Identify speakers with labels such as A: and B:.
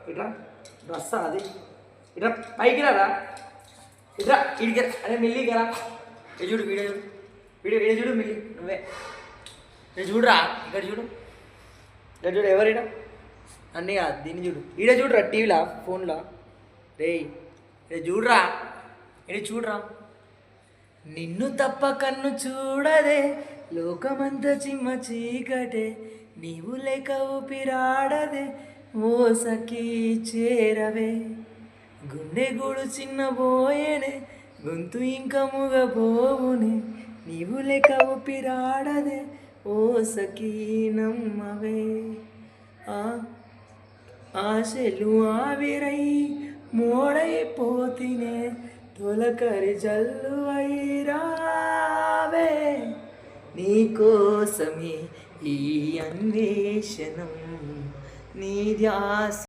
A: ఇట్రా డ్రస్ అది ఇట్రా పైకి రారా ఇట్రా ఇడికి అరే మిల్లికి రా చూడు వీడియో చూడు వీడియో చూడు మిల్లి నువ్వే చూడురా ఇక్కడ చూడు ఇక్కడ చూడు ఎవరిడా అన్నీ కాదు దీన్ని చూడు ఈడ చూడురా టీవీలో ఫోన్లో రే ఇక్కడ చూడురా ఇది చూడురా నిన్ను తప్ప కన్ను చూడదే లోకమంతా చిమ్మ చీకటే నీవు లేక ఊపిరాడదే ఓ సఖీ చేరవే గుండె గూడు చిన్న బోయేనే గొంతు ఇంకా మూగబోవునే నీవు లేక ఊపిరాడదే ఓ సఖీ నమ్మవే ఆశలు ఆవిరై మోడైపోతినే తొలకరి జల్లువై రావే నీకోసమే ఈ అన్వేషణం నీ ధ్యాస